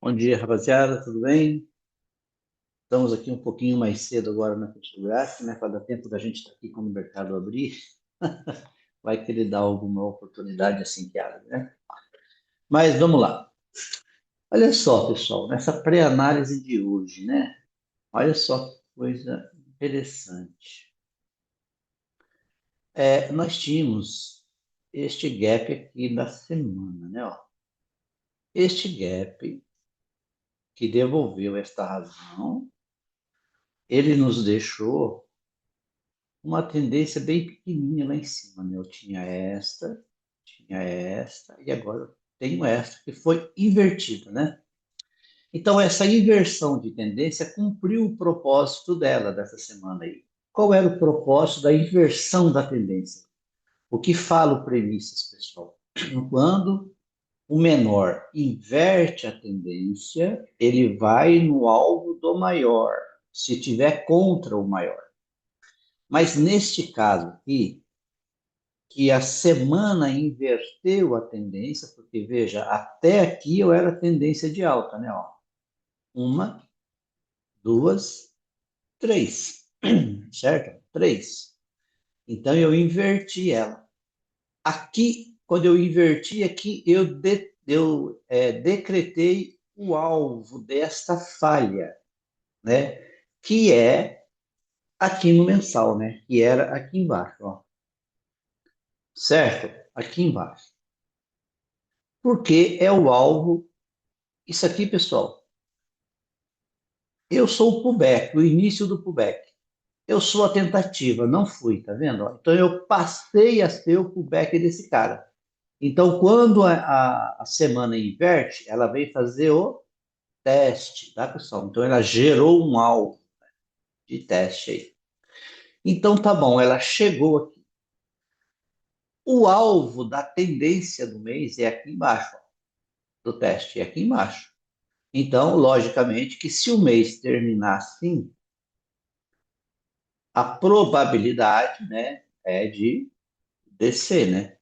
Bom dia, rapaziada, tudo bem? Estamos aqui um pouquinho mais cedo agora na Petrobras, né? Para dar tempo da gente estar aqui quando o mercado abrir. Vai que ele dá alguma oportunidade assim que abre, né? Mas vamos lá. Olha só, pessoal, nessa pré-análise de hoje, né? Olha só que coisa interessante. Nós tínhamos este gap aqui da semana, né? Ó. Este gap que devolveu esta razão, ele nos deixou uma tendência bem pequenininha lá em cima, né? Eu tinha esta, e agora eu tenho esta, que foi invertida, né? Então, essa inversão de tendência cumpriu o propósito dela, dessa semana aí. Qual era o propósito da inversão da tendência? O que falo premissas, pessoal? Quando o menor inverte a tendência, ele vai no alvo do maior, se tiver contra o maior. Mas neste caso aqui, que a semana inverteu a tendência, porque veja, até aqui eu era tendência de alta, né? Ó, uma, duas, três, certo? Três. Então eu inverti ela. Aqui, quando eu inverti aqui, eu decretei o alvo desta falha, né? Que é aqui no mensal, né? Que era aqui embaixo, ó. Certo? Aqui embaixo. Porque é o alvo. Isso aqui, pessoal, eu sou o pullback, o início do pullback. Eu sou a tentativa, não fui, tá vendo? Então eu passei a ser o pullback desse cara. Então, quando a semana inverte, ela vem fazer o teste, tá, pessoal? Então ela gerou um alvo de teste aí. Então tá bom, ela chegou aqui. O alvo da tendência do mês é aqui embaixo, ó, do teste, é aqui embaixo. Então, logicamente, que se o mês terminar assim, a probabilidade, né, é de descer, né?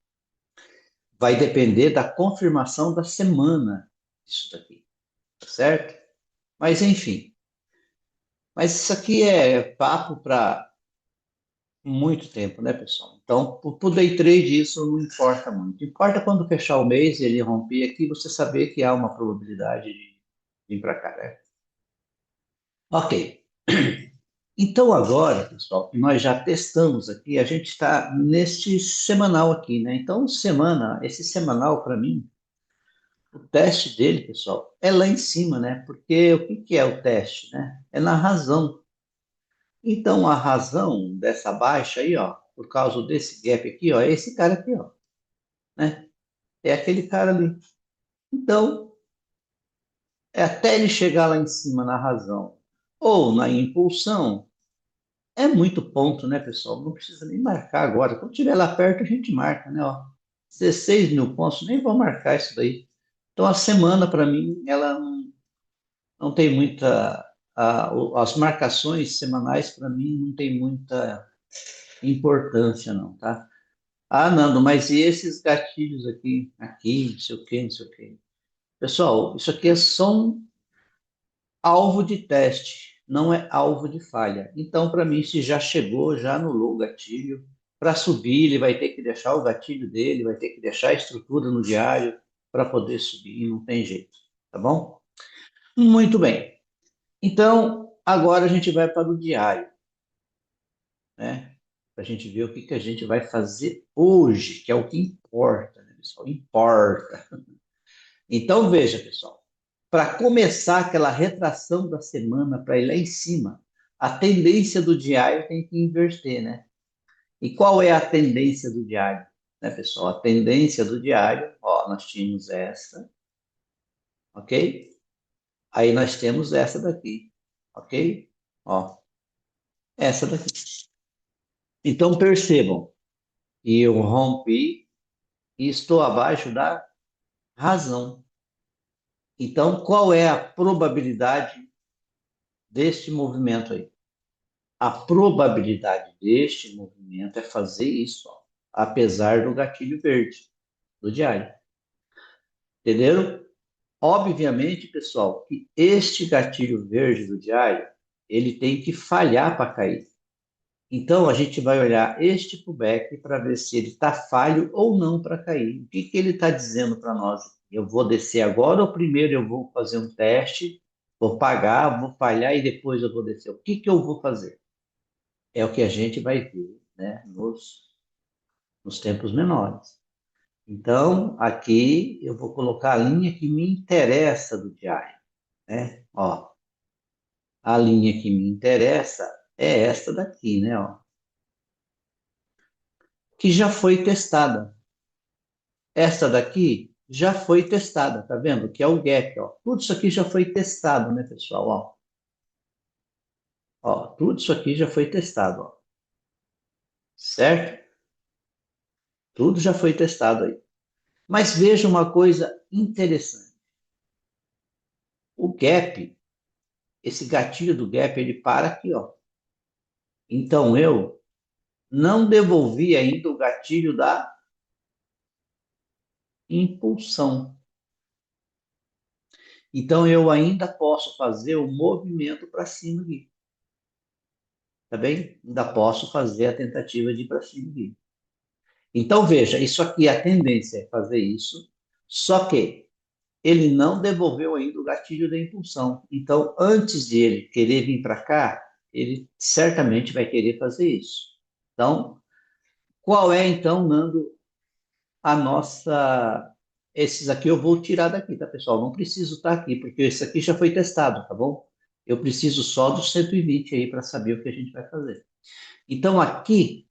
Vai depender da confirmação da semana, isso daqui, tá certo? Mas enfim, mas isso aqui é papo para muito tempo, né, pessoal? Então, pro day trade isso não importa muito. Importa quando fechar o mês e ele romper aqui, você saber que há uma probabilidade de vir para cá, né? Ok. Então agora, pessoal, que nós já testamos aqui, a gente está neste semanal aqui, né? Então, esse semanal para mim, o teste dele, pessoal, é lá em cima, né? Porque o que que é o teste, né? É na razão. Então, a razão dessa baixa aí, ó, por causa desse gap aqui, ó, é esse cara aqui, ó, né? É aquele cara ali. Então, até ele chegar lá em cima na razão ou na impulsão, é muito ponto, né, pessoal? Não precisa nem marcar agora. Quando estiver lá perto, a gente marca, né? Ó, 16 mil pontos, nem vou marcar isso daí. Então, a semana, para mim, ela não tem muita. As marcações semanais, para mim, não tem muita importância, não, tá? Ah, Nando, mas e esses gatilhos aqui? Aqui, não sei o quê, não sei o quê. Pessoal, isso aqui é só um alvo de teste, não é alvo de falha. Então, para mim, se já chegou, já anulou o gatilho. Para subir, ele vai ter que deixar o gatilho dele, vai ter que deixar a estrutura no diário para poder subir, não tem jeito, tá bom? Muito bem. Então, agora a gente vai para o diário, né? Para a gente ver o que que a gente vai fazer hoje, que é o que importa, né, pessoal? Importa. Então, veja, pessoal, para começar aquela retração da semana para ir lá em cima, a tendência do diário tem que inverter, né? E qual é a tendência do diário, né, pessoal? A tendência do diário, ó, nós tínhamos essa, ok? Aí nós temos essa daqui, ok? Ó, essa daqui. Então percebam, que eu rompi e estou abaixo da razão. Então, qual é a probabilidade deste movimento aí? A probabilidade deste movimento é fazer isso, ó, apesar do gatilho verde, do diário. Entenderam? Obviamente, pessoal, que este gatilho verde do diário, ele tem que falhar para cair. Então, a gente vai olhar este pullback para ver se ele está falho ou não para cair. O que que ele está dizendo para nós? Eu vou descer agora ou primeiro eu vou fazer um teste, vou pagar, vou falhar e depois eu vou descer? O que que eu vou fazer? É o que a gente vai ver, né, nos tempos menores. Então, aqui eu vou colocar a linha que me interessa do diário, né? Ó, a linha que me interessa é esta daqui, né? Ó, que já foi testada. Essa daqui já foi testada, tá vendo? Que é o gap, ó. Tudo isso aqui já foi testado, né, pessoal? Ó, tudo isso aqui já foi testado, ó. Certo? Tudo já foi testado aí. Mas veja uma coisa interessante. O gap, esse gatilho do gap, ele para aqui, ó. Então eu não devolvi ainda o gatilho da impulsão. Então eu ainda posso fazer o movimento para cima aqui. Tá bem? Ainda posso fazer a tentativa de ir para cima aqui. Então, veja, isso aqui, a tendência é fazer isso, só que ele não devolveu ainda o gatilho da impulsão. Então, antes de ele querer vir para cá, ele certamente vai querer fazer isso. Então, qual é, então, Nando, a nossa. Esses aqui eu vou tirar daqui, tá, pessoal? Não preciso estar aqui, porque esse aqui já foi testado, tá bom? Eu preciso só dos 120 aí para saber o que a gente vai fazer. Então, aqui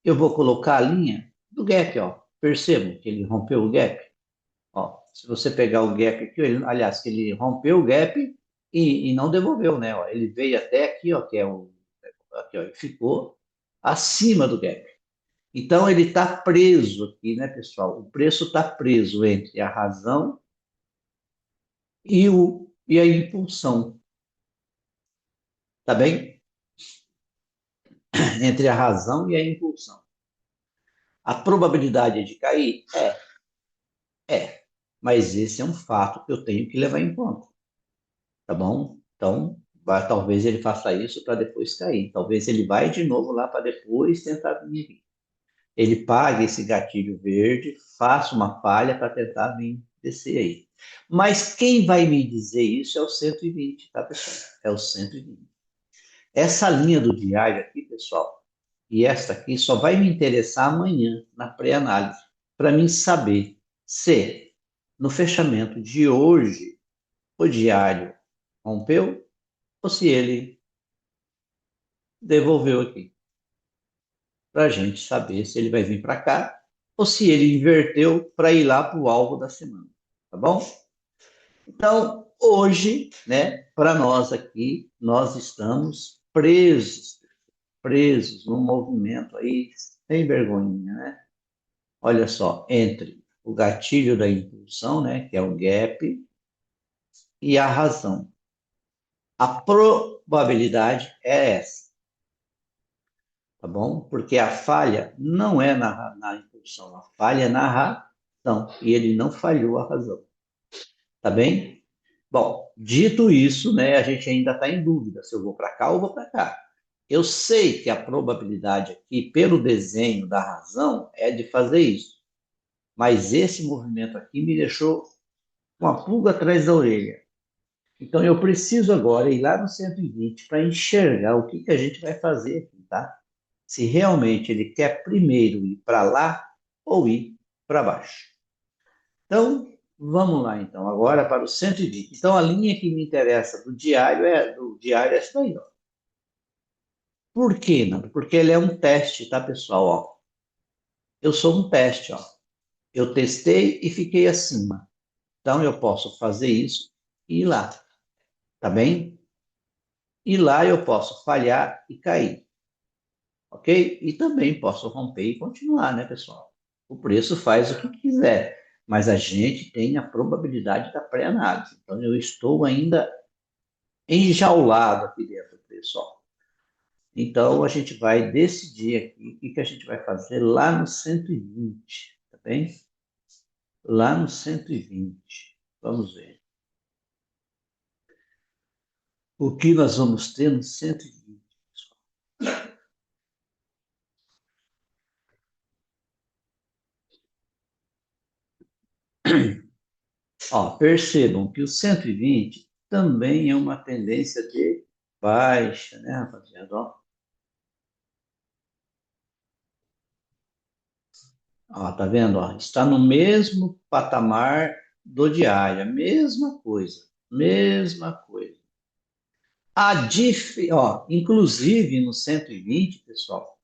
eu vou colocar a linha do gap, ó. Percebam que ele rompeu o gap. Ó, se você pegar o gap aqui, ele, aliás, que ele rompeu o gap e não devolveu, né? Ó, ele veio até aqui, ó, que é o aqui, ó, e ficou acima do gap. Então ele está preso aqui, né, pessoal? O preço está preso entre a razão e a impulsão, tá bem? Entre a razão e a impulsão. A probabilidade de cair mas esse é um fato que eu tenho que levar em conta. Tá bom? Então, talvez ele faça isso para depois cair. Talvez ele vai de novo lá para depois tentar vir aqui. Ele pague esse gatilho verde, faça uma falha para tentar vir descer aí. Mas quem vai me dizer isso é o 120, tá, pessoal? É o 120. Essa linha do diário aqui, pessoal, e esta aqui só vai me interessar amanhã, na pré-análise, para mim saber se no fechamento de hoje o diário rompeu ou se ele devolveu aqui, para a gente saber se ele vai vir para cá ou se ele inverteu para ir lá para o alvo da semana, tá bom? Então, hoje, né, para nós aqui, nós estamos presos num movimento aí sem vergonha, né? Olha só, entre o gatilho da impulsão, né, que é o gap, e a razão. A probabilidade é essa, tá bom? Porque a falha não é na impulsão, a falha é na razão, e ele não falhou a razão, tá bem? Bom, dito isso, né, a gente ainda está em dúvida se eu vou para cá ou vou para cá. Eu sei que a probabilidade aqui, pelo desenho da razão, é de fazer isso, mas esse movimento aqui me deixou com a pulga atrás da orelha. Então eu preciso agora ir lá no 120 para enxergar o que que a gente vai fazer aqui, tá? Se realmente ele quer primeiro ir para lá ou ir para baixo. Então, vamos lá então, agora para o 120. Então a linha que me interessa do diário é essa daí, ó. Por quê, não? Porque ele é um teste, tá, pessoal? Ó, eu sou um teste, ó. Eu testei e fiquei acima. Então eu posso fazer isso e ir lá, tá bem? E lá eu posso falhar e cair, ok? E também posso romper e continuar, né, pessoal? O preço faz o que quiser, mas a gente tem a probabilidade da pré-análise. Então eu estou ainda enjaulado aqui dentro, pessoal. Então a gente vai decidir aqui o que que a gente vai fazer lá no 120, tá bem? Lá no 120. Vamos ver. O que nós vamos ter no 120? Ó, percebam que o 120 também é uma tendência de baixa, né, rapaziada? Ó, tá vendo? Ó, está no mesmo patamar do diário, a mesma coisa, mesma coisa. Ó, inclusive no 120, pessoal,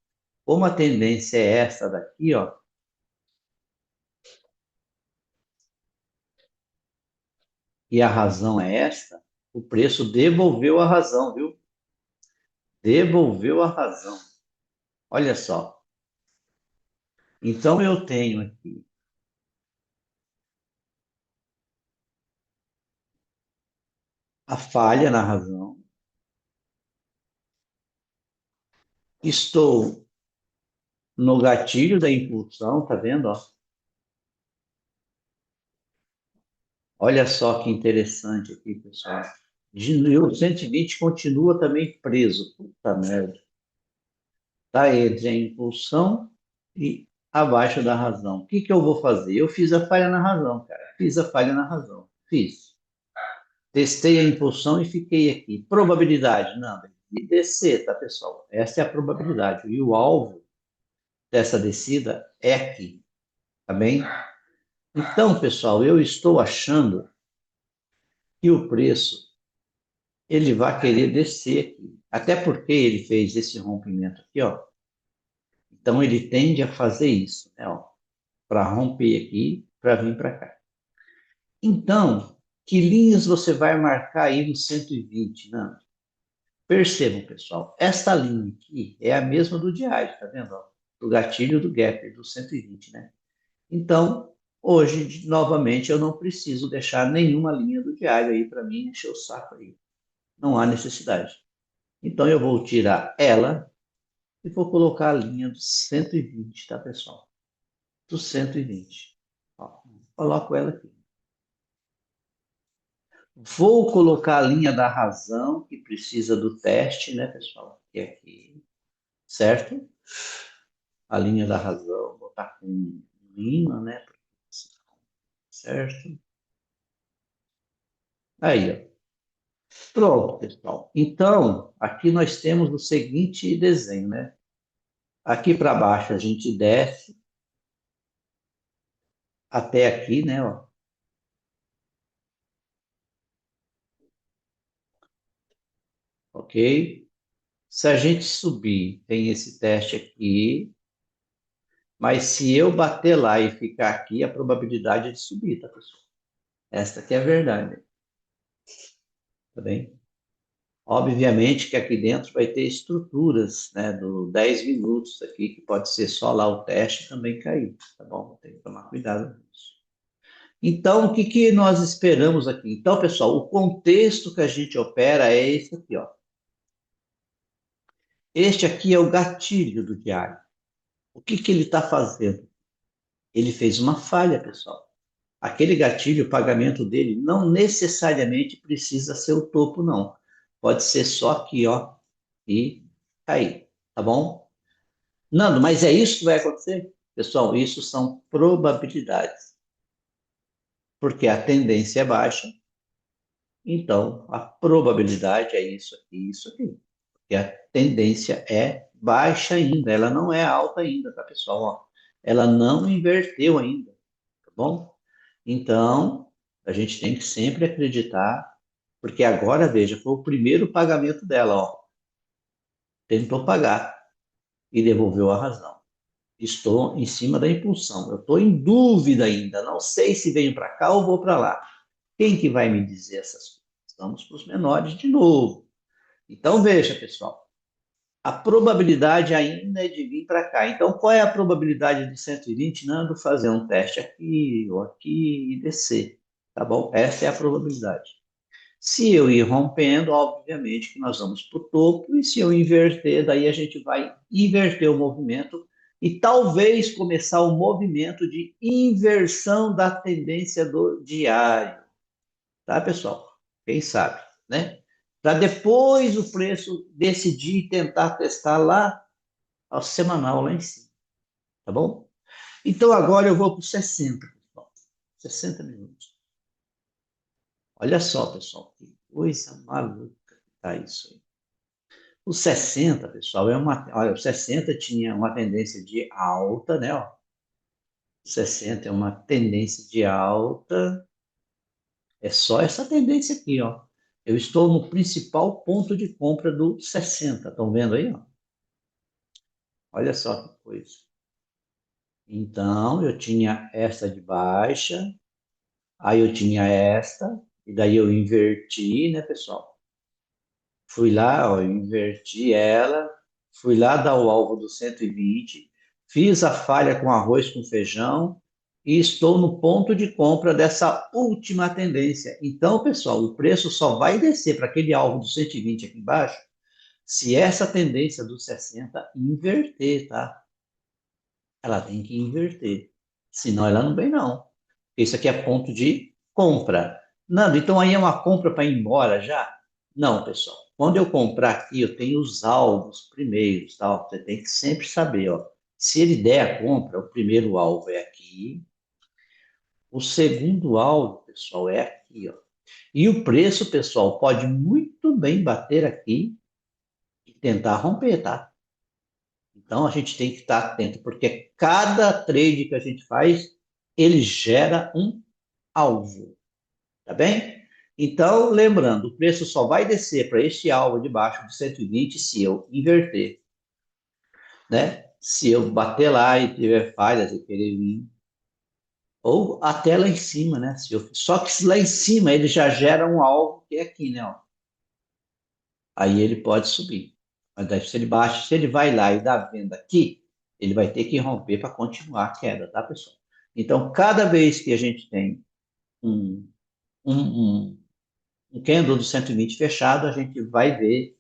como a tendência é essa daqui, ó, e a razão é esta, o preço devolveu a razão, viu? Devolveu a razão. Olha só. Então eu tenho aqui a falha na razão. Estou no gatilho da impulsão, tá vendo? Ó? Olha só que interessante aqui, pessoal. O 120 continua também preso. Puta merda. Está entre a impulsão e abaixo da razão. O que que eu vou fazer? Eu fiz a falha na razão, cara. Fiz a falha na razão. Fiz. Testei a impulsão e fiquei aqui. Probabilidade? Não, de descer, tá, pessoal? Essa é a probabilidade. E o alvo dessa descida é aqui, tá bem? Então, pessoal, eu estou achando que o preço ele vai querer descer aqui. Até porque ele fez esse rompimento aqui, ó. Então ele tende a fazer isso, né, ó, para romper aqui, para vir para cá. Então, que linhas você vai marcar aí no 120, né? Percebam, pessoal, esta linha aqui é a mesma do diário, tá vendo? Ó? Do gatilho do gap, do 120, né? Então, hoje, novamente, eu não preciso deixar nenhuma linha do diário aí para mim encher o saco aí. Não há necessidade. Então, eu vou tirar ela e vou colocar a linha do 120, tá, pessoal? Do 120. Ó, coloco ela aqui. Vou colocar a linha da razão, que precisa do teste, né, pessoal? Que é aqui, certo? A linha da razão, vou botar com lima, né? Certo? Aí, ó. Pronto, pessoal. Então, aqui nós temos o seguinte desenho, né? Aqui para baixo a gente desce até aqui, né? Ó, ok? Se a gente subir, tem esse teste aqui, mas se eu bater lá e ficar aqui, a probabilidade é de subir, tá, pessoal? Esta que é a verdade, tá bem? Obviamente que aqui dentro vai ter estruturas, né, do 10 minutos aqui, que pode ser só lá o teste e também cair, tá bom? Tem que tomar cuidado com isso. Então, o que que nós esperamos aqui? Então, pessoal, o contexto que a gente opera é esse aqui, ó. Este aqui é o gatilho do diário. O que que ele está fazendo? Ele fez uma falha, pessoal. Aquele gatilho, o pagamento dele não necessariamente precisa ser o topo, não. Pode ser só aqui, ó, e cair, tá bom? Nando, mas é isso que vai acontecer? Pessoal, isso são probabilidades, porque a tendência é baixa, então a probabilidade é isso aqui. Porque a tendência é baixa ainda, ela não é alta ainda, tá, pessoal? Ó, ela não inverteu ainda, tá bom? Então, a gente tem que sempre acreditar, porque agora, veja, foi o primeiro pagamento dela, ó. Tentou pagar e devolveu a razão. Estou em cima da impulsão. Eu estou em dúvida ainda. Não sei se venho para cá ou vou para lá. Quem que vai me dizer essas coisas? Vamos para os menores de novo. Então, veja, pessoal. A probabilidade ainda é de vir para cá. Então, qual é a probabilidade de 120, Nando, fazer um teste aqui ou aqui e descer? Tá bom? Essa é a probabilidade. Se eu ir rompendo, obviamente que nós vamos para o topo, e se eu inverter, daí a gente vai inverter o movimento e talvez começar o movimento de inversão da tendência do diário. Tá, pessoal? Quem sabe, né? para depois o preço decidir e tentar testar lá ao semanal lá em cima, tá bom? Então agora eu vou para os 60, pessoal. 60 minutos. Olha só, pessoal, que coisa maluca que tá isso aí. O 60, pessoal, olha, o 60 tinha uma tendência de alta, né? Ó. O 60 é uma tendência de alta. É só essa tendência aqui, ó. Eu estou no principal ponto de compra do 60. Estão vendo aí, ó? Olha só que coisa. Então, eu tinha essa de baixa, aí eu tinha esta, e daí eu inverti, né, pessoal? Fui lá, ó, inverti ela, fui lá dar o alvo do 120, fiz a falha com arroz com feijão e estou no ponto de compra dessa última tendência. Então, pessoal, o preço só vai descer para aquele alvo do 120 aqui embaixo se essa tendência do 60 inverter, tá? Ela tem que inverter. Senão ela não vem, não. Isso aqui é ponto de compra. Nando, então aí é uma compra para ir embora já? Não, pessoal. Quando eu comprar aqui, eu tenho os alvos primeiros, tá? Você tem que sempre saber, ó. Se ele der a compra, o primeiro alvo é aqui, o segundo alvo, pessoal, é aqui, ó. E o preço, pessoal, pode muito bem bater aqui e tentar romper, tá? Então a gente tem que estar atento, porque cada trade que a gente faz, ele gera um alvo, tá bem? Então, lembrando, o preço só vai descer para este alvo de baixo de 120 se eu inverter, né? Se eu bater lá e tiver falhas e querer vir, ou até lá em cima, né? Só que lá em cima ele já gera um alvo que é aqui, né? Ó. Aí ele pode subir. Mas daí, se ele baixa, se ele vai lá e dá venda aqui, ele vai ter que romper para continuar a queda, tá, pessoal? Então, cada vez que a gente tem um, um, um, um candle do 120 fechado, a gente vai ver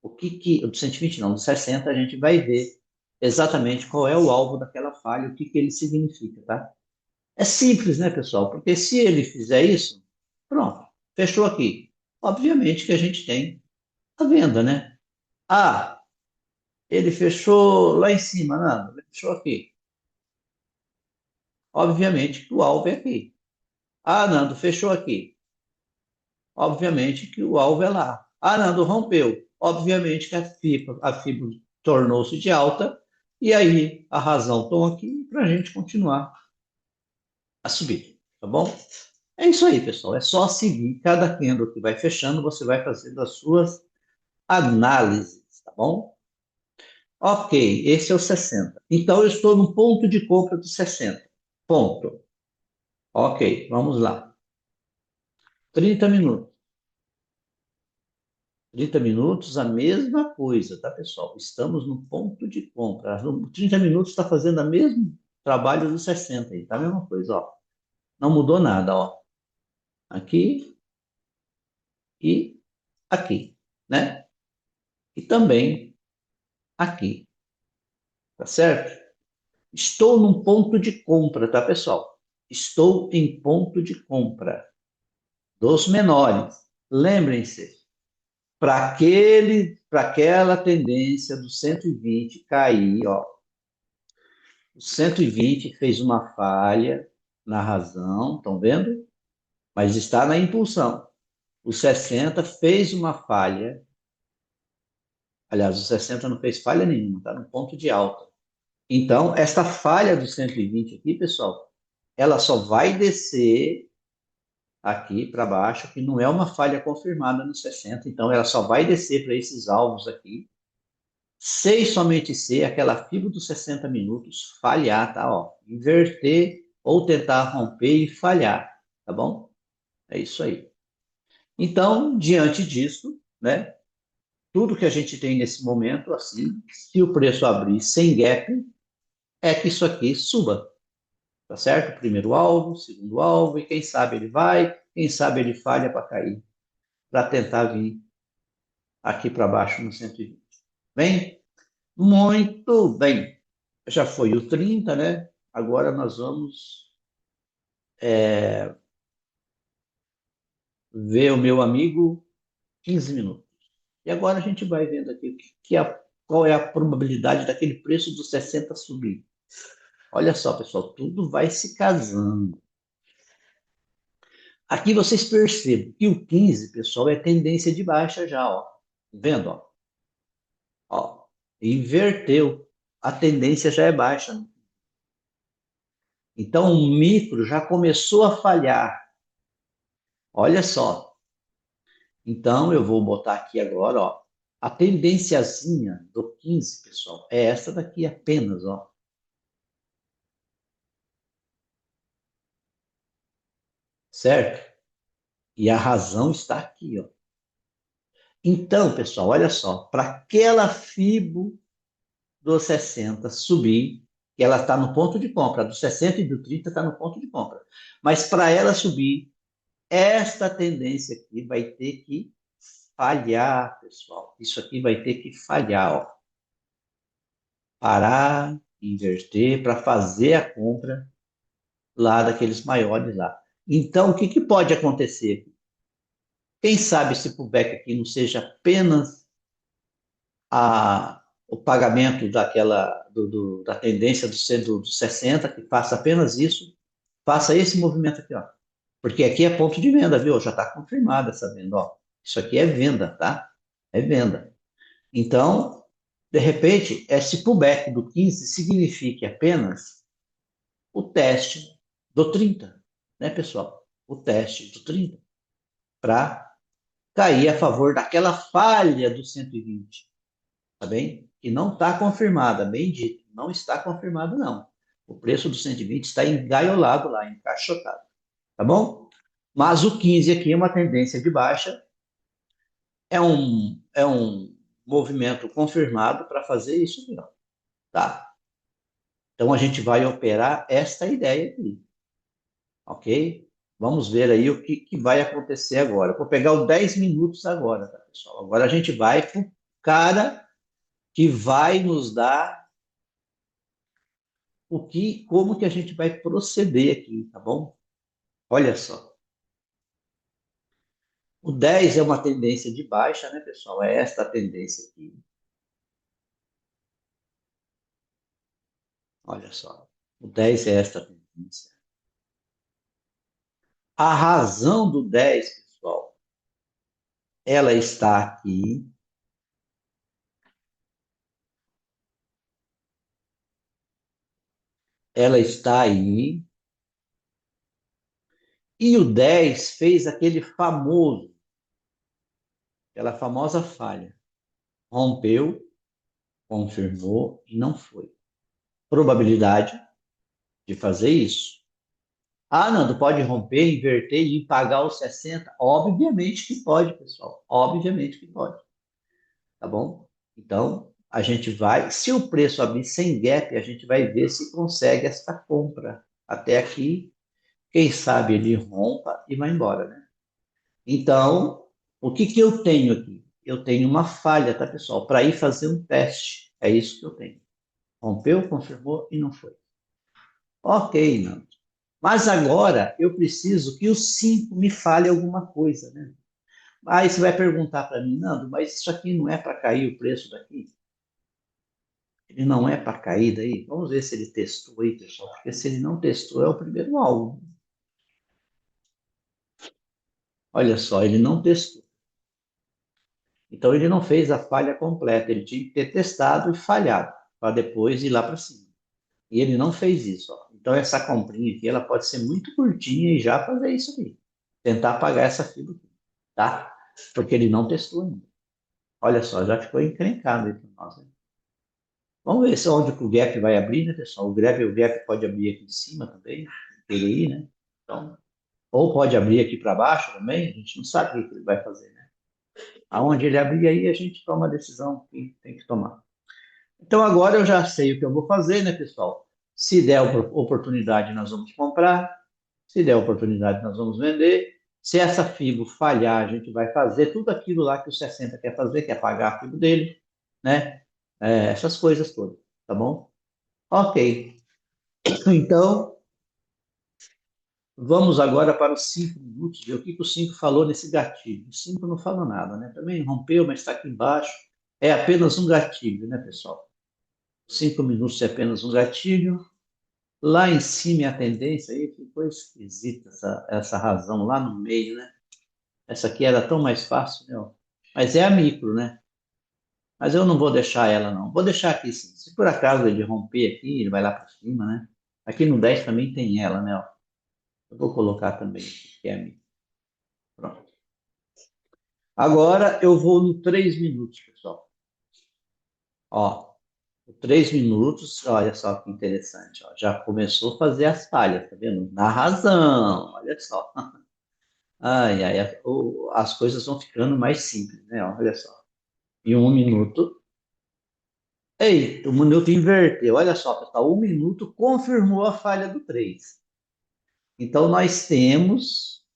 do 120 não, do 60, a gente vai ver exatamente qual é o alvo daquela falha, o que que ele significa, tá? É simples, né, pessoal? Porque se ele fizer isso, pronto, fechou aqui. Obviamente que a gente tem a venda, né? Ah, ele fechou lá em cima, não, ele fechou aqui. Obviamente que o alvo é aqui. Ah, Nando, fechou aqui. Obviamente que o alvo é lá. Ah, Nando, rompeu. Obviamente que a fibra tornou-se de alta e aí a razão estão aqui para a gente continuar a subir, tá bom? É isso aí, pessoal. É só seguir cada candle que vai fechando, você vai fazendo as suas análises, tá bom? Ok, esse é o 60. Então, eu estou no ponto de compra do 60. Ponto. Ok, vamos lá. 30 minutos. 30 minutos, a mesma coisa, tá, pessoal? Estamos no ponto de compra. 30 minutos está fazendo o mesmo trabalho dos 60 aí, tá a mesma coisa, ó. Não mudou nada, ó. Aqui e aqui, né? E também aqui, tá certo? Estou num ponto de compra, tá, pessoal? Estou em ponto de compra dos menores. Lembrem-se, para aquela tendência do 120 cair, ó, o 120 fez uma falha na razão, estão vendo? Mas está na impulsão. O 60 fez uma falha, aliás, o 60 não fez falha nenhuma, está no ponto de alta. Então, essa falha do 120 aqui, pessoal, ela só vai descer aqui para baixo, que não é uma falha confirmada no 60, então ela só vai descer para esses alvos aqui, se somente ser aquela fibra dos 60 minutos falhar, tá? Ó, inverter ou tentar romper e falhar, tá bom? É isso aí. Então, diante disso, né? Tudo que a gente tem nesse momento, assim, se o preço abrir sem gap, é que isso aqui suba, tá certo? Primeiro alvo, segundo alvo, e quem sabe ele vai, quem sabe ele falha para cair, para tentar vir aqui para baixo no 120. Bem? Muito bem. Já foi o 30, né? Agora nós vamos ver o meu amigo 15 minutos. E agora a gente vai vendo aqui qual é a probabilidade daquele preço dos 60 subir. Olha só, pessoal, tudo vai se casando. Aqui vocês percebem que o 15, pessoal, é tendência de baixa já, ó. Tá vendo, ó? Ó, inverteu. A tendência já é baixa. Então o micro já começou a falhar. Olha só. Então eu vou botar aqui agora, ó. A tendenciazinha do 15, pessoal, é essa daqui apenas, ó. Certo? E a razão está aqui, ó. Então, pessoal, olha só, para aquela FIBO dos 60 subir, que ela está no ponto de compra, do 60 e do 30 está no ponto de compra. Mas para ela subir, esta tendência aqui vai ter que falhar, pessoal. Isso aqui vai ter que falhar, ó. Parar, inverter para fazer a compra lá daqueles maiores lá. Então, o que, que pode acontecer? Quem sabe esse pullback aqui não seja apenas o pagamento da tendência do 60, que faça apenas isso, faça esse movimento aqui, ó. Porque aqui é ponto de venda, viu? Já está confirmada essa venda, ó. Isso aqui é venda, tá? É venda. Então, de repente, esse pullback do 15 significa apenas o teste do 30, né, pessoal? O teste do 30 para cair a favor daquela falha do 120, tá bem? Que não está confirmada, bem dito, não está confirmado não. O preço do 120 está engaiolado lá, encaixotado, tá bom? Mas o 15 aqui é uma tendência de baixa, é um movimento confirmado para fazer isso aqui, ó, tá? Então a gente vai operar esta ideia aqui, ok? Vamos ver aí o que vai acontecer agora. Vou pegar o 10 minutos agora, tá, pessoal? Agora a gente vai para o cara que vai nos dar como que a gente vai proceder aqui, tá bom? Olha só. O 10 é uma tendência de baixa, né, pessoal? É esta a tendência aqui. Olha só. O 10 é esta tendência. A razão do 10, pessoal, ela está aqui. Ela está aí. E o 10 fez aquela famosa falha. Rompeu, confirmou e não foi. Probabilidade de fazer isso. Ah, Nando, pode romper, inverter e pagar os 60? Obviamente que pode, pessoal. Obviamente que pode. Tá bom? Então, a gente vai, se o preço abrir sem gap, a gente vai ver se consegue essa compra. Até aqui, quem sabe ele rompa e vai embora, né? Então, o que que eu tenho aqui? Eu tenho uma falha, tá, pessoal? Para ir fazer um teste. É isso que eu tenho. Rompeu, confirmou e não foi. Ok, Nando. Mas agora eu preciso que o 5 me fale alguma coisa, né? Aí você vai perguntar para mim, Nando, mas isso aqui não é para cair o preço daqui? Ele não é para cair daí? Vamos ver se ele testou aí, pessoal, porque se ele não testou, é o primeiro alvo. Olha só, ele não testou. Então ele não fez a falha completa, ele tinha que ter testado e falhado, para depois ir lá para cima. E ele não fez isso, ó. Então essa comprinha aqui, ela pode ser muito curtinha e já fazer isso aqui. Tentar pagar essa fibra aqui, tá? Porque ele não testou ainda. Olha só, já ficou encrencado aí para nós, né? Vamos ver se onde que o gap vai abrir, né, pessoal? O gap pode abrir aqui de cima também, ele aí, né? Então, ou pode abrir aqui para baixo também, a gente não sabe o que ele vai fazer, né? Aonde ele abrir aí, a gente toma a decisão que tem que tomar. Então, agora eu já sei o que eu vou fazer, né, pessoal? Se der oportunidade, nós vamos comprar. Se der oportunidade, nós vamos vender. Se essa FIBO falhar, a gente vai fazer tudo aquilo lá que o 60 quer fazer, que é pagar a FIBO dele, né? Essas coisas todas, tá bom? Ok. Então, Vamos agora para os 5 minutos, ver o que que o 5 falou nesse gatilho. O 5 não falou nada, né? Também rompeu, mas está aqui embaixo. É apenas um gatilho, né, pessoal? 5 minutos é apenas um gatilho. Lá em cima é a tendência aí, ficou esquisita essa razão lá no meio, né? Essa aqui era tão mais fácil, né? Ó. Mas é a micro, né? Mas eu não vou deixar ela, não. Vou deixar aqui sim. Se por acaso ele romper aqui, ele vai lá para cima, né? Aqui no 10 também tem ela, né? Ó. Eu vou colocar também aqui, que é a micro. Pronto. Agora eu vou no 3 minutos, pessoal. Ó, o 3 minutos, olha só que interessante, ó. Já começou a fazer as falhas, tá vendo? Na razão, olha só. Ai, ai, as coisas vão ficando mais simples, né? Ó, olha só. Em 1 minuto. Eita, o minuto inverteu. Olha só, pessoal. 1 minuto confirmou a falha do 3. Então, nós temos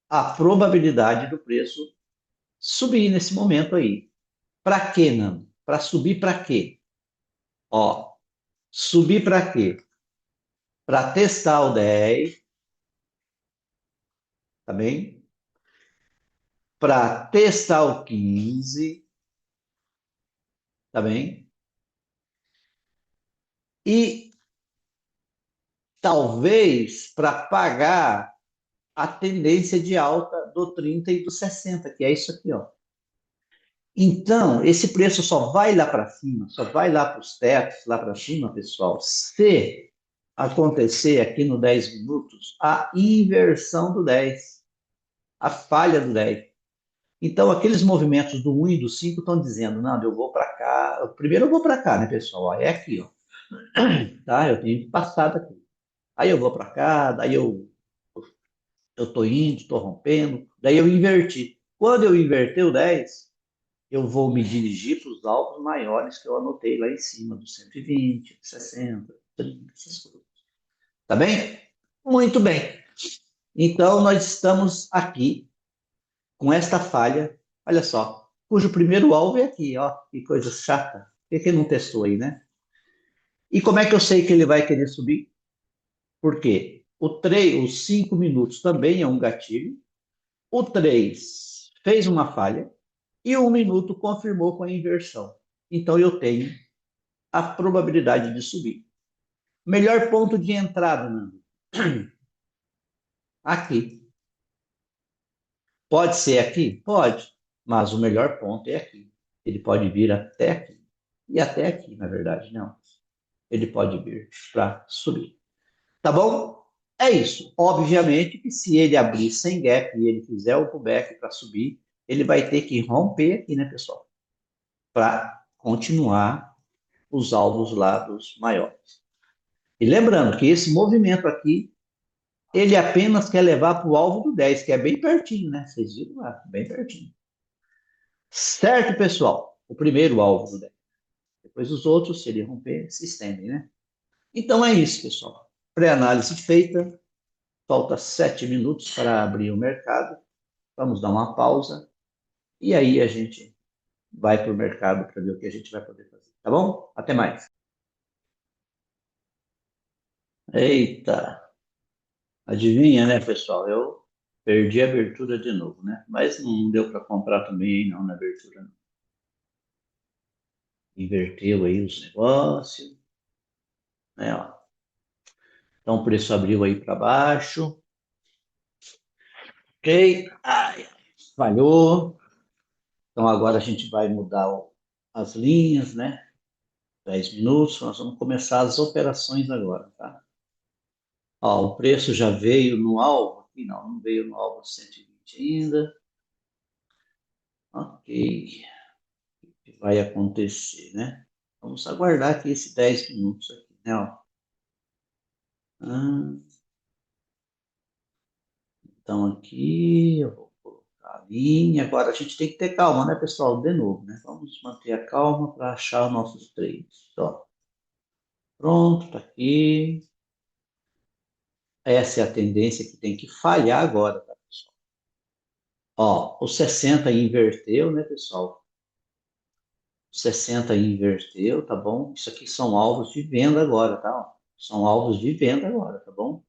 a probabilidade do preço subir nesse momento aí. Para quê, Nando? Para subir para quê? Ó, subir para quê? Para testar o 10, tá bem? Para testar o 15, tá bem? E talvez para pagar a tendência de alta do 30 e do 60, que é isso aqui, ó. Então, esse preço só vai lá para cima, só vai lá para os tetos, lá para cima, pessoal, se acontecer aqui no 10 minutos a inversão do 10, a falha do 10. Então, aqueles movimentos do 1 e do 5 estão dizendo, não, eu vou para cá. Primeiro eu vou para cá, né, pessoal? Ó, é aqui, ó. Tá? Eu tenho passado aqui. Aí eu vou para cá, daí eu tô indo, tô rompendo, daí eu inverti. Quando eu inverter o 10, eu vou me dirigir para os alvos maiores que eu anotei lá em cima, do 120, 60, 30, essas coisas. Tá bem? Muito bem. Então, nós estamos aqui com esta falha, olha só, cujo primeiro alvo é aqui, ó, que coisa chata. Por que não testou aí, né? E como é que eu sei que ele vai querer subir? Por quê? Os 5 minutos também é um gatilho. O 3 fez uma falha e o 1 minuto confirmou com a inversão. Então eu tenho a probabilidade de subir. Melhor ponto de entrada, Nando? Aqui. Pode ser aqui? Pode, mas o melhor ponto é aqui. Ele pode vir até aqui. E até aqui, na verdade, não. Ele pode vir para subir. Tá bom? É isso. Obviamente que se ele abrir sem gap e ele fizer o pullback para subir, ele vai ter que romper aqui, né, pessoal? Para continuar os alvos lá dos maiores. E lembrando que esse movimento aqui, ele apenas quer levar para o alvo do 10, que é bem pertinho, né? Vocês viram lá, bem pertinho. Certo, pessoal? O primeiro alvo do 10. Depois os outros, se ele romper, se estendem, né? Então é isso, pessoal. Pré-análise feita. Falta 7 minutos para abrir o mercado. Vamos dar uma pausa. E aí a gente vai para o mercado para ver o que a gente vai poder fazer. Tá bom? Até mais. Eita! Adivinha, né, pessoal? Eu perdi a abertura de novo, né? Mas não deu para comprar também, não, na abertura. Não. Inverteu aí os negócios, né? Ó. Então o preço abriu aí para baixo. Ok? Ai, falhou. Então agora a gente vai mudar as linhas, né? 10 minutos, nós vamos começar as operações agora, tá? Ó, o preço já veio no alvo aqui? Não, não veio no alvo 120 ainda. Ok, o que vai acontecer, né? Vamos aguardar aqui esses 10 minutos aqui, né? Ó. Ah, então aqui eu vou colocar a linha. Agora a gente tem que ter calma, né, pessoal? De novo, né? Vamos manter a calma para achar os nossos trades. Ó, pronto, tá aqui. Essa é a tendência que tem que falhar agora, tá, pessoal? Ó, o 60 inverteu, né, pessoal? O 60 inverteu, tá bom? Isso aqui são alvos de venda agora, tá? Ó, são alvos de venda agora, tá bom?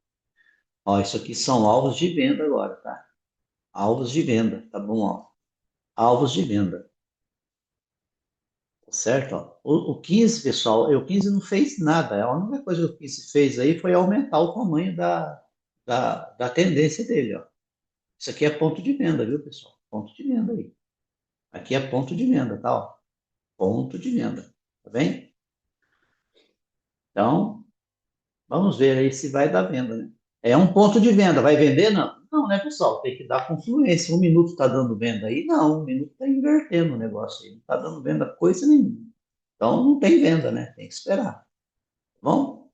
Ó, isso aqui são alvos de venda agora, tá? Alvos de venda, tá bom? Ó, alvos de venda, tá certo? Ó. O 15, pessoal, o 15 não fez nada. A única coisa que o 15 fez aí foi aumentar o tamanho da tendência dele, ó. Isso aqui é ponto de venda, viu, pessoal? Ponto de venda aí. Aqui é ponto de venda, tá? Ó. Ponto de venda, tá bem? Então, vamos ver aí se vai dar venda, né? É um ponto de venda, vai vender? Não. Não, né, pessoal? Tem que dar confluência. Um minuto está dando venda aí? Não, um minuto está invertendo o negócio aí. Não está dando venda coisa nenhuma. Então, não tem venda, né? Tem que esperar. Tá bom?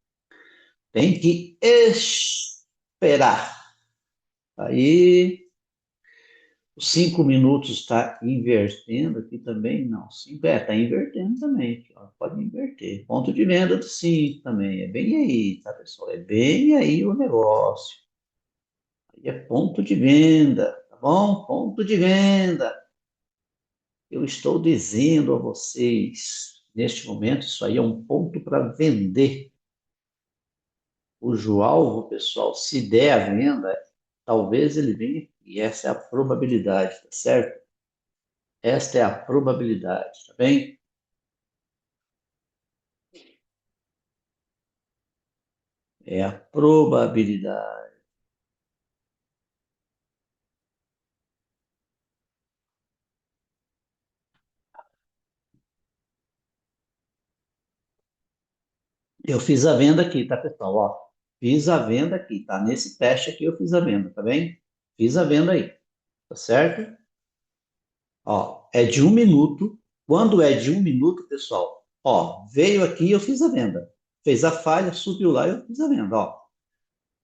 Tem que esperar. Aí, os 5 minutos está invertendo aqui também? Não, está invertendo também. Aqui, ó, pode inverter. Ponto de venda do 5 também. É bem aí, tá, pessoal? É bem aí o negócio. Aí é ponto de venda, tá bom? Ponto de venda. Eu estou dizendo a vocês, neste momento, isso aí é um ponto para vender. Cujo alvo, pessoal, se der a venda, talvez ele venha e essa é a probabilidade, tá certo? Esta é a probabilidade, tá bem? É a probabilidade. Eu fiz a venda aqui, tá, pessoal? Ó, fiz a venda aqui, tá? Nesse teste aqui eu fiz a venda, tá bem? Fiz a venda aí, tá certo? Ó, é de 1 minuto. Quando é de 1 minuto, pessoal, ó, veio aqui, eu fiz a venda. Fez a falha, subiu lá, eu fiz a venda, ó.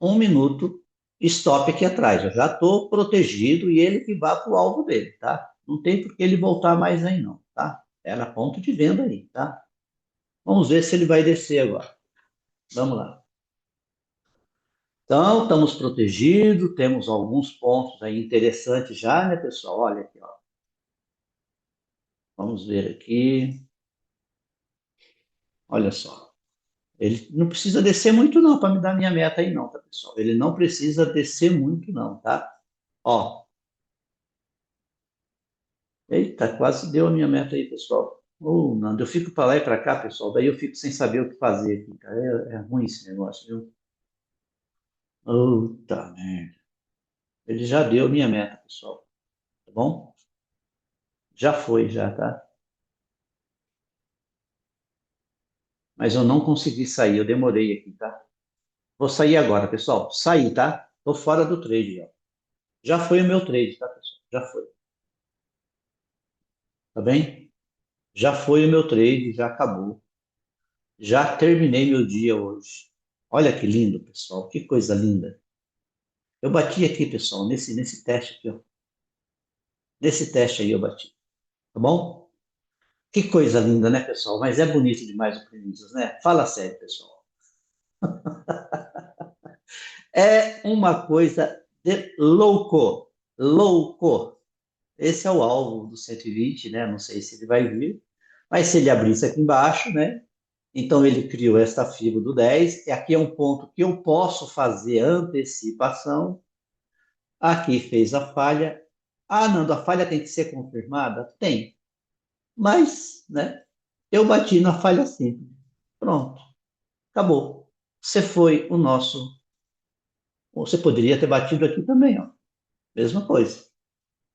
1 minuto, stop aqui atrás. Eu já estou protegido e ele que vá para o alvo dele, tá? Não tem por que ele voltar mais aí, não, tá? Era ponto de venda aí, tá? Vamos ver se ele vai descer agora. Vamos lá. Então, estamos protegidos, temos alguns pontos aí interessantes já, né, pessoal? Olha aqui, ó. Vamos ver aqui. Olha só. Ele não precisa descer muito não para me dar minha meta aí não, tá, pessoal? Ele não precisa descer muito não, tá? Ó, eita, quase deu a minha meta aí, pessoal. Ô, Nando, eu fico para lá e para cá, pessoal, daí eu fico sem saber o que fazer aqui, cara. É ruim esse negócio, viu? Puta merda. Ele já deu a minha meta, pessoal, tá bom? Já foi, já, tá? Mas eu não consegui sair, eu demorei aqui, tá? Vou sair agora, pessoal. Saí, tá? Tô fora do trade, ó. Já foi o meu trade, tá, pessoal? Já foi, tá bem? Já foi o meu trade, já acabou. Já terminei meu dia hoje. Olha que lindo, pessoal. Que coisa linda. Eu bati aqui, pessoal, nesse teste aqui, ó. Nesse teste aí eu bati. Tá bom? Que coisa linda, né, pessoal? Mas é bonito demais o Corinthians, né? Fala sério, pessoal. É uma coisa de louco. Louco. Esse é o alvo do 120, né? Não sei se ele vai vir. Mas se ele abrisse aqui embaixo, né? Então ele criou esta fibra do 10. E aqui é um ponto que eu posso fazer antecipação. Aqui fez a falha. Ah, Nando, a falha tem que ser confirmada? Tem. Mas, né? Eu bati na falha simples. Pronto. Acabou. Você foi o nosso. Você poderia ter batido aqui também, ó. Mesma coisa.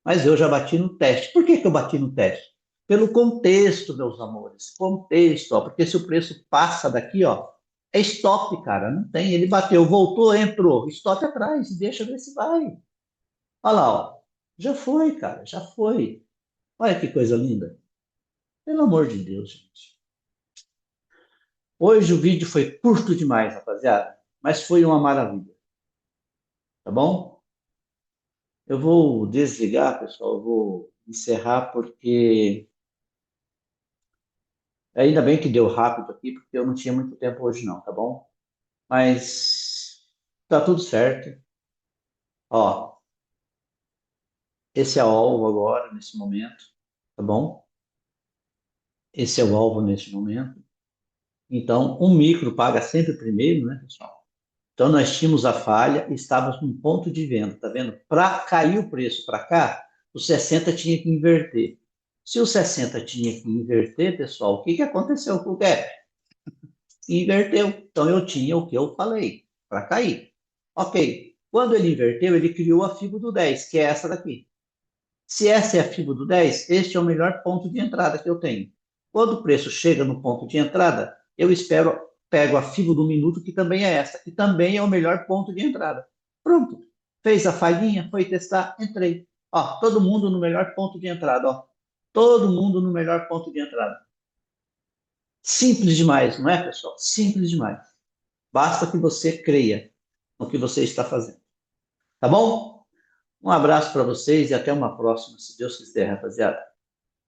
Mas eu já bati no teste. Por que que eu bati no teste? Pelo contexto, meus amores. Contexto, ó. Porque se o preço passa daqui, ó, é stop, cara. Não tem. Ele bateu, voltou, entrou. Stop atrás. Deixa ver se vai. Olha lá, ó. Já foi, cara. Já foi. Olha que coisa linda. Pelo amor de Deus, gente. Hoje o vídeo foi curto demais, rapaziada. Mas foi uma maravilha. Tá bom? Eu vou desligar, pessoal. Eu vou encerrar porque ainda bem que deu rápido aqui, porque eu não tinha muito tempo hoje não, tá bom? Mas tá tudo certo. Ó, esse é o alvo agora, nesse momento, tá bom? Esse é o alvo neste momento. Então, um micro paga sempre primeiro, né, pessoal? Então, nós tínhamos a falha e estávamos num ponto de venda, tá vendo? Para cair o preço para cá, o 60 tinha que inverter. Se o 60 tinha que inverter, pessoal, o que, que aconteceu com o gap? Inverteu. Então, eu tinha o que eu falei, para cair. Ok. Quando ele inverteu, ele criou a FIBO do 10, que é essa daqui. Se essa é a FIBO do 10, este é o melhor ponto de entrada que eu tenho. Quando o preço chega no ponto de entrada, eu espero, pego a FIBO do minuto, que também é essa, que também é o melhor ponto de entrada. Pronto. Fez a falhinha, foi testar, entrei. Ó, todo mundo no melhor ponto de entrada, ó. Todo mundo no melhor ponto de entrada. Simples demais, não é, pessoal? Simples demais. Basta que você creia no que você está fazendo. Tá bom? Um abraço para vocês e até uma próxima, se Deus quiser, rapaziada.